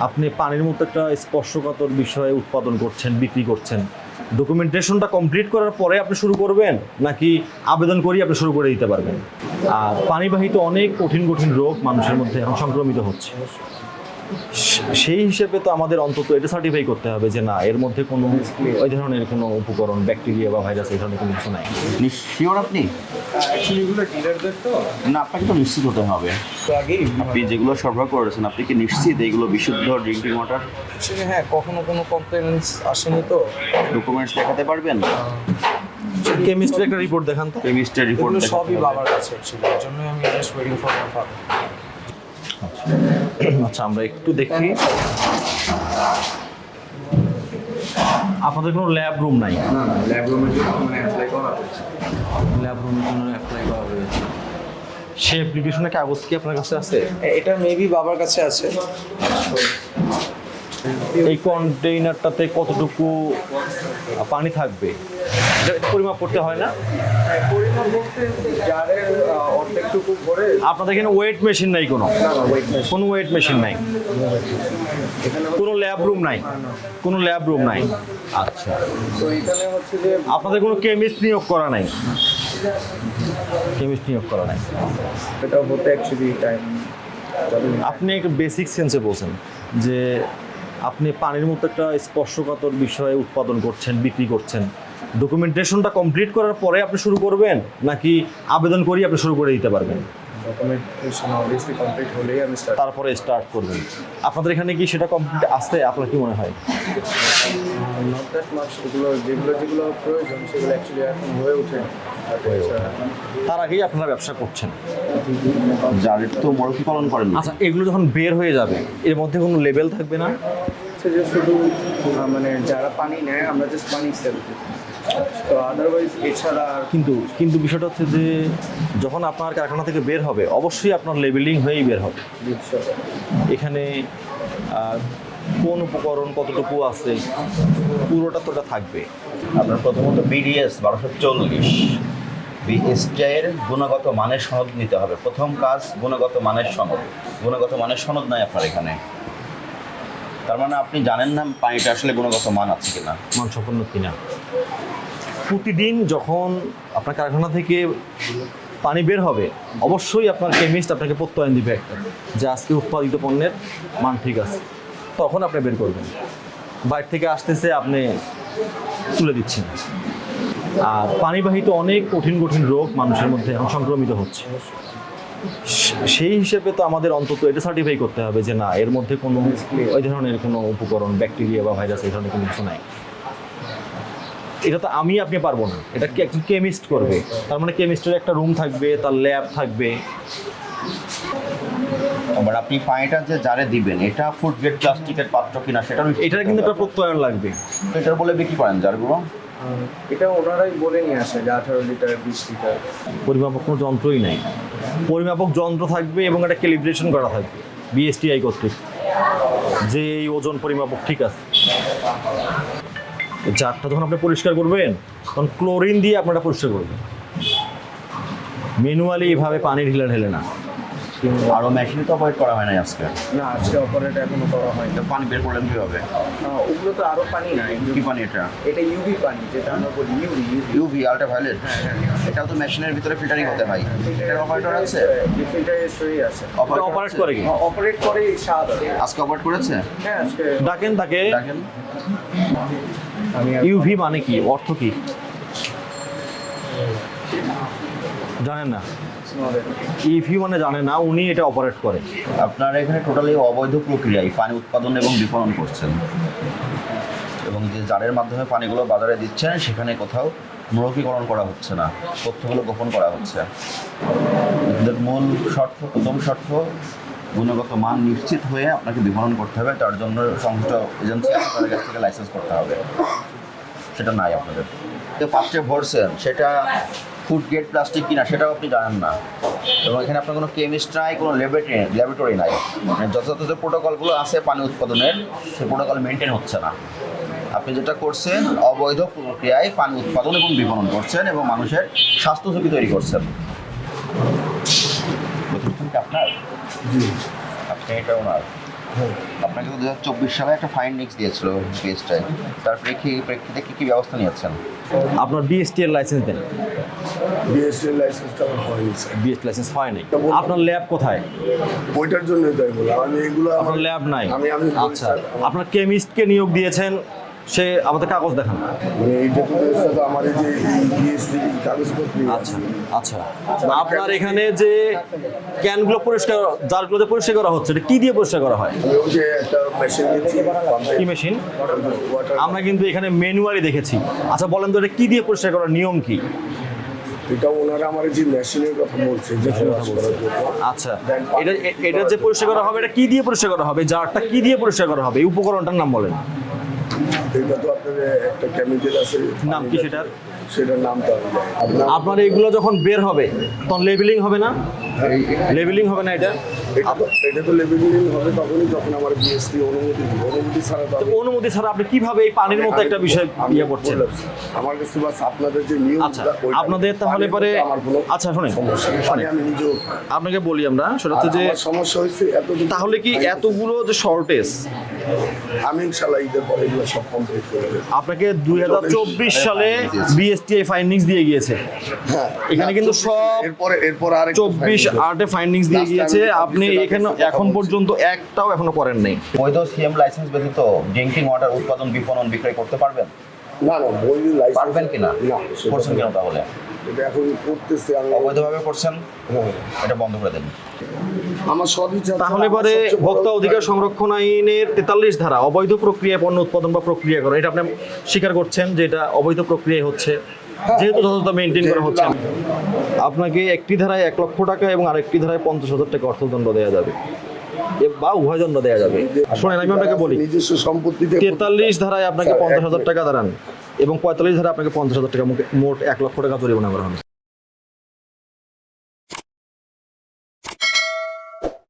আপনি পানির মতো একটা স্পর্শকাতর বিষয়ে উৎপাদন করছেন, বিক্রি করছেন, ডকুমেন্টেশনটা কমপ্লিট করার পরে আপনি শুরু করবেন নাকি আবেদন করেই আপনি শুরু করে দিতে পারবেন? আর পানিবাহিত অনেক কঠিন কঠিন রোগ মানুষের মধ্যে এখন সংক্রমিত হচ্ছে। সেই হিসেবে তো আমাদের অন্তত এটা সার্টিফাই করতে হবে যে না, এর মধ্যে কোনো ওই ধরনের কোনো উপকরণ, ব্যাকটেরিয়া বা ভাইরাস এই ধরনের কোনো কিছু নাই। শিওর আপনি? অ্যাকচুয়ালি এগুলো ডিলারদের তো না, আপনাকে তো নিশ্চিত হতে হবে। আগেই আপনি যেগুলো সরবরাহ করেছেন, আপনি কি নিশ্চিত এইগুলো বিশুদ্ধ ড্রিঙ্কিং ওয়াটার? অ্যাকচুয়ালি হ্যাঁ, কখনো কোনো কমপ্লেন্টস আসেনি তো। ডকুমেন্টস দেখাতে পারবেন? কেমিস্ট্রির একটা রিপোর্ট দেখান তো। কেমিস্ট্রির রিপোর্ট এগুলো সবই বাবার কাছে অ্যাকচুয়ালি, এর জন্যই আমি just waiting for my father. আচ্ছা, আমরা একটু দেখি। আপনাদের কোনো ল্যাব রুম নাই? না না, ল্যাব রুমের জন্য মানে অ্যাপ্লাই করা হয়েছে। ল্যাব রুমের জন্য অ্যাপ্লাই করা হয়েছে। সে অ্যাপ্লিকেশনের কাগজ কি আপনার কাছে আছে? এটা মেবি বাবার কাছে আছে। এই কন্টেইনারটাতে কতটুকু পানি থাকবে এটা পরিমাপ করতে হয় না? পরিমাণ বলতে জারের অর্ধেকটুকু ভরে। আপনাদের এখানে ওয়েট মেশিন নাই? কোনো না না, ওয়েট মেশিন কোনো ওয়েট মেশিন নাই? এখানে কোনো ল্যাব রুম নাই? কোনো ল্যাব রুম নাই। আচ্ছা, তো এখানে হচ্ছে যে আপনাদের কোনো কেমিস্ট নিয়োগ করা নাই? কেমিস্ট নিয়োগ করা নাই। এটা হতে অ্যাকচুয়ালি টাইম যাবে। আপনি একটা বেসিক সেন্সে বলছেন যে আপনি পানির মতো একটা স্পর্শকাতর বিষয়ে উৎপাদন করছেন, বিক্রি করছেন, ডকুমেন্টেশনটা কমপ্লিট করার পরে আপনি শুরু করবেন নাকি আবেদন করেই আপনি শুরু করে দিতে পারবেন? ডকুমেন্টেশন অবভিয়াসলি কমপ্লিট হলেই আমি স্টার্ট। তারপরে স্টার্ট করবেন। আপনাদের এখানে কি সেটা কমপ্লিট আসছে? আপনার কি মনে হয়? Not that much. যেগুলো প্রয়োজন সেগুলো অ্যাকচুয়ালি এখন হয়ে ওঠে। তার আগেই আপনারা ব্যবসা করছেন। জারের তো মরকি পালন করেন না। আচ্ছা, এগুলো যখন বের হয়ে যাবে এর মধ্যে কোনো লেবেল থাকবে না? হচ্ছে যে শুধু মানে যারা পানি নেয় আমরা জাস্ট পানি সেল করি, তো আদারওয়াইজ এছাড়া আর কিন্তু বিষয়টা হচ্ছে যে যখন আপনার কারখানা থেকে বের হবে অবশ্যই আপনার লেবেলিং হয়েই বের হবে। এখানে কোন উপকরণ কতটুকু আছে পুরোটা তো থাকবে। আপনার প্রথমত বিডিএস 1240 বিএসটিআইয়ের গুণগত মানের সনদ নিতে হবে। প্রথম কাজ গুণগত মানের সনদ। গুণগত মানের সনদ নাই আপনার এখানে, তার মানে আপনি জানেন না পানিটা আসলে গুণগত মান আছে কিনা, মানসম্পন্ন কিনা। প্রতিদিন যখন আপনার কারখানা থেকে পানি বের হবে অবশ্যই আপনার কেমিস্ট আপনাকে প্রত্যয়ন দিবে একটা যে আজকে উৎপাদিত পণ্যের মান ঠিক আছে, তখন আপনি বের করবেন। বাইরে থেকে আসতেছে আপনি তুলে দিচ্ছেন। আর পানিবাহিত অনেক কঠিন কঠিন রোগ মানুষের মধ্যে এখন সংক্রমিত হচ্ছে। সেই হিসেবে তো আমাদের অন্তত এটা সার্টিফাই করতে হবে যে না, এর মধ্যে কোনো ওই ধরনের কোনো উপকরণ, ব্যাকটেরিয়া বা ভাইরাস এই ধরনের কোনো কিছু নাই। এটা তো আপনি পারবো না, এটা একজন কেমিস্ট করবে। তার মানে কেমিস্টের একটা রুম থাকবে, তার ল্যাব থাকবে। আবার আপনি পানিটা যে জারে দিবেন এটা ফুড গ্রেড প্লাস্টিকের পাত্র কিনা সেটা এটার কিন্তু একটা প্রত্যয়ন লাগবে। এটার বলে বিক্রি করেন জারগুলো? এটা ওনারাই বলে নিয়ে আসে যে 18 লিটার 20 লিটার। পরিমাপক কোনো যন্ত্রই নাই। পরিমাপক যন্ত্র থাকবে এবং একটা ক্যালিব্রেশন করা থাকবে বিএসটিআই কর্তৃক যে এই ওজন পরিমাপক ঠিক আছে। জারটা যখন আপনি পরিষ্কার করবেন তখন ক্লোরিন দিয়ে আপনারা পরিষ্কার করবেন, ম্যানুয়ালি এইভাবে পানি ঢেলে না। আরও মেশিনে তো অপারেট করা হয় না আজকে। না, আজকে অপারেট এখনো করা হয়নি। তো পানি বের করলেন কীভাবে? ওগুলো তো আরো পানি না, কি পানি এটা? এটা ইউভি পানি, যেটা আমরা বলি ইউভি আল্ট্রাভায়োলেট। এটাও তো মেশিনের ভিতরে ফিল্টারিং হতে হয়। এটার অপারেটর আছে? ফিল্টারের সই আছে। অপারেট করে কি? অপারেট করে স্বাদ। আজকে অপারেট করেছে? হ্যাঁ, আজকে ডাকেন তাকে। দেখেন আমি ইউভি মানে কি, অর্থ কি জানেন না? ইউভি মানে জানে না, উনি এটা অপারেট করে। আপনারা এখানে টোটালি অবৈধ প্রক্রিয়ায় পানি উৎপাদন এবং বিপণন করছেন, এবং যে জারের মাধ্যমে পানিগুলো বাজারে দিচ্ছেন সেখানে কোথাও মৌখিকরণ করা হচ্ছে না, তথ্যগুলো গোপন করা হচ্ছে। এদের মূল শর্ত, প্রথম শর্ত গুণগত মান নিশ্চিত হয়ে আপনাকে বিপণন করতে হবে। তার জন্য সংশ্লিষ্ট এজেন্সি আছে, তাদের কাছ থেকে লাইসেন্স করতে হবে। সেটা নাই আপনাদের। যে পাত্রে ভরছেন সেটা ফুড গ্রেড প্লাস্টিক কিনা সেটাও আপনি জানেন না, এবং এখানে আপনার কোনো কেমিস্ট নাই, কোনো ল্যাবরেটরি নাই। মানে যথাযথ যে প্রোটোকলগুলো আছে পানি উৎপাদনের, সেই প্রোটোকল মেনটেন হচ্ছে না। আপনি যেটা করছেন অবৈধ প্রক্রিয়ায় পানি উৎপাদন এবং বিপণন করছেন এবং মানুষের স্বাস্থ্য ঝুঁকি তৈরি করছেন। আপনার আপনি এটা ওনার আপনাকে তো 2024 সালে একটা ফাইন্ডিংস দিয়েছিল বিএসটিআই, তার প্রেক্ষিতে কি ব্যবস্থা নিয়েছেন? আপনার বিএসটি এর লাইসেন্স দেন? বিএসসি লাইসেন্সটা আমার হয়নি স্যার। বিএসটি লাইসেন্স হয় নাই। আপনার ল্যাব কোথায়? ওইটার জন্যই তাই বলা, আমি এগুলো আপনার ল্যাব নাই? আমি আচ্ছা, আপনার কেমিস্টকে নিয়োগ দিয়েছেন, সে আমাদের কাগজ দেখান। মানে এইটা তো আমার এই যে বিএসসি কাগজপত্র। আচ্ছা আচ্ছা, আপনার এখানে যে ক্যানগুলো পরিষ্কার, জারগুলো পরিষ্কার করা হচ্ছে, এটা কি দিয়ে পরিষ্কার করা হয়? আমি ওই যে একটা মেশিন দিচ্ছি, কি মেশিন? ওয়াটার। আমরা কিন্তু এখানে ম্যানুয়ালি দেখেছি। আচ্ছা বলেন তো, এটা কি দিয়ে পরিষ্কার করার নিয়ম কি? এটা ওনারা আমার যে মেশিনের কথা বলছে, যে ওয়াশ করার জন্য। আচ্ছা, এটা যে পরিষ্কার করা হবে, এটা কি দিয়ে পরিষ্কার করা হবে? জারটা কি দিয়ে পরিষ্কার করা হবে? এই উপকরণটার নাম বলেন। এটা তো আপনার একটা কেমিক্যাল আছে, নাম কি সেটার? সেটার নামটা আমি জানি না। আপনার এগুলো যখন বের হবে তখন লেবেলিং হবে না? লেবেলিং হবে না এটা? এটা তো লেবেলিং হবে তখনই যখন আমার বিএসসি অনুমতি ছাড়া তো আমি- অনুমতি ছাড়া আপনি কিভাবে এই পানির মতো একটা বিষয় আমি ইয়ে করছেন? বললাম, আমার কাছে বাস আপনাদের যে নিয়ম, আচ্ছা, আপনাদের তাহলে পরে আচ্ছা শোনেন, আমি নিজেও আপনাকে বলি আমরা, সেটা হচ্ছে যে আমার সমস্যা হয়েছে এতদিন। তাহলে কি এতগুলো যে শর্টেজ, আমি ইনশাল্লাহ ঈদের পরে এগুলো সব কমপ্লিট করে দেবো। আপনাকে 2024 সালে বিএসটিআই ফাইন্ডিংস দিয়ে গিয়েছে। হ্যাঁ, এখানে কিন্তু সব এরপর আর 24-8 ফাইন্ডিংস দিয়ে গিয়েছে। আপনি এখানে এখন পর্যন্ত একটাও এখনো করেন নাই। বৈধ সিএম লাইসেন্স ব্যতীত ড্রিঙ্কিং ওয়াটার উৎপাদন, বিপণন, বিক্রয় করতে পারবেন? না বই লাইসেন্স পারবেন কিনা? না, সেটা করছেন কেন তাহলে? এটা এখন করতেছে আমি। অবৈধভাবে করছেন, হ্যাঁ, এটা বন্ধ করে দেন। আমার সদিচ্ছা। তাহলে পরে ভোক্তা অধিকার সংরক্ষণ আইনের 43 ধারা অবৈধ প্রক্রিয়ায় পণ্য উৎপাদন বা প্রক্রিয়াকরণ, এটা আপনি স্বীকার করছেন যে এটা অবৈধ প্রক্রিয়া হচ্ছে, যেহেতু যথাযথ মেনটেন করা হচ্ছে। আপনাকে একটি ধারায় 1 লক্ষ টাকা এবং আরেকটি ধারায় 50,000 টাকা অর্থদণ্ড দেওয়া যাবে, বা উভয় দণ্ড দেওয়া যাবে। শোনেন, আমি আপনাকে বলি, নিজস্ব সম্পত্তিতে 43 ধারায় আপনাকে 50,000 টাকা দাঁড়ান এবং 45 ধারায় আপনাকে 50,000 টাকা, মোট 1 লক্ষ টাকা জরিমানা করা হবে।